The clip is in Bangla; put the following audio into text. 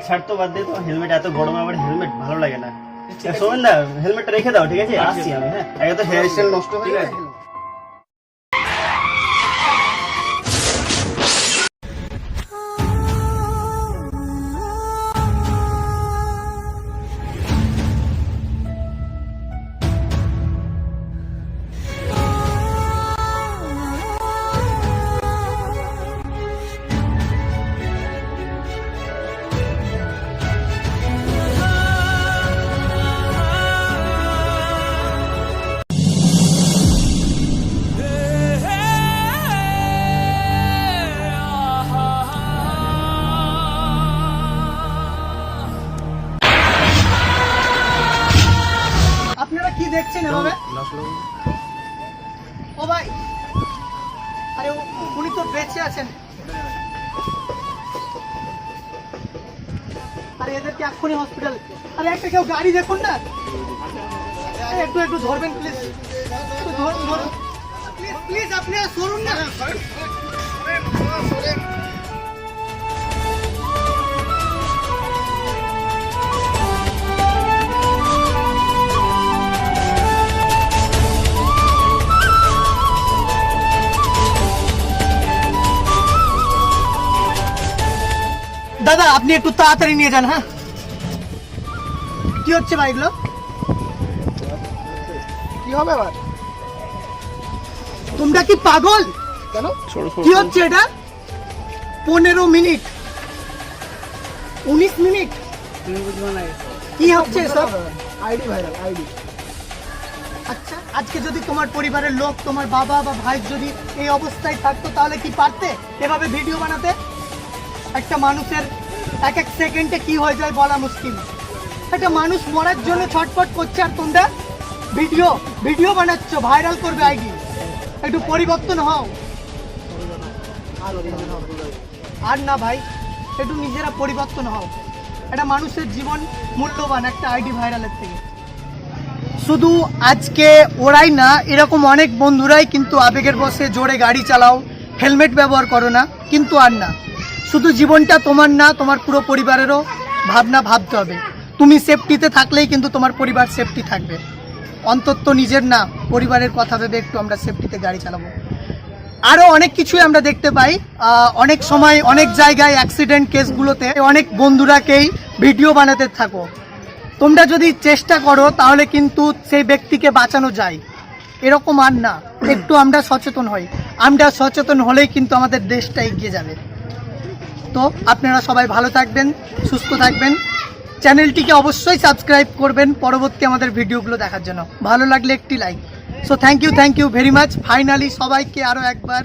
ছাড় তো বাদ দে, তো হেলমেট এত গরমে আমার হেলমেট ভালো লাগে না। শোন না, হেলমেটটা রেখে দাও, ঠিক আছে? আসছি আমি। হ্যাঁ, আগে তো হেয়ার স্টাইল নষ্ট হয়ে গেছে। আপনারা কি দেখছেন এভাবে? ও ভাই, আরে উনি তো বেঁচে আছেন। আরে এদেরকে এক্ষুনি হসপিটাল। আরে একটা কেউ গাড়ি দেখুন না, একটু একটু ধরবেন প্লিজ, ধরুন ধরুন প্লিজ প্লিজ, আপনি সরুন না। দাদা আপনি একটু তাড়াতাড়ি নিয়ে যান। হ্যাঁ, কি হচ্ছে ভাই এগুলো? কি হবে আবার? তোমরা কি পাগল? কেন কি হচ্ছে এটা? 15 মিনিট 19 মিনিট কি হচ্ছে সব? ID viral ID. আচ্ছা, আজকে যদি তোমার পরিবারের লোক, তোমার বাবা বা ভাই যদি এই অবস্থায় থাকতো, তাহলে কি পারতে এভাবে ভিডিও বানাতে? একটা মানুষের এক এক সেকেন্ডে কি হয়ে যায় বলা মুশকিল। একটা মানুষ মরার জন্য ছটফট করছে, আর তোমরা ভিডিও ভিডিও বানাচ্ছ, ভাইরাল করবে আইডি। একটু পরিবর্তন হও। আর না ভাই, একটু নিজেরা পরিবর্তন হও। একটা মানুষের জীবন মূল্যবান একটা আইডি ভাইরালের থেকে। শুধু আজকে ওরাই না, এরকম অনেক বন্ধুরাই কিন্তু আবেগের বশে জোরে গাড়ি চালাও, হেলমেট ব্যবহার করো না। কিন্তু আর না, শুধু জীবনটা তোমার না, তোমার পুরো পরিবারেরও ভাবনা ভাবতে হবে। তুমি সেফটিতে থাকলেই কিন্তু তোমার পরিবার সেফটি থাকবে। অন্তত নিজের না, পরিবারের কথা ভেবে একটু আমরা সেফটিতে গাড়ি চালাবো। আরও অনেক কিছুই আমরা দেখতে পাই, অনেক সময় অনেক জায়গায় অ্যাক্সিডেন্ট কেসগুলোতে অনেক বন্ধুরাকেই ভিডিও বানাতে থাকো। তোমরা যদি চেষ্টা করো তাহলে কিন্তু সেই ব্যক্তিকে বাঁচানো যায়। এরকম আর না, একটু আমরা সচেতন হই। আমরা সচেতন হলেই কিন্তু আমাদের দেশটা এগিয়ে যাবে। তো আপনারা সবাই ভালো থাকবেন, সুস্থ থাকবেন। চ্যানেলটিকে অবশ্যই সাবস্ক্রাইব করবেন পরবর্তী আমাদের ভিডিওগুলো দেখার জন্য। ভালো লাগলে একটি like. So thank you very much. Finally সবাইকে আরও একবার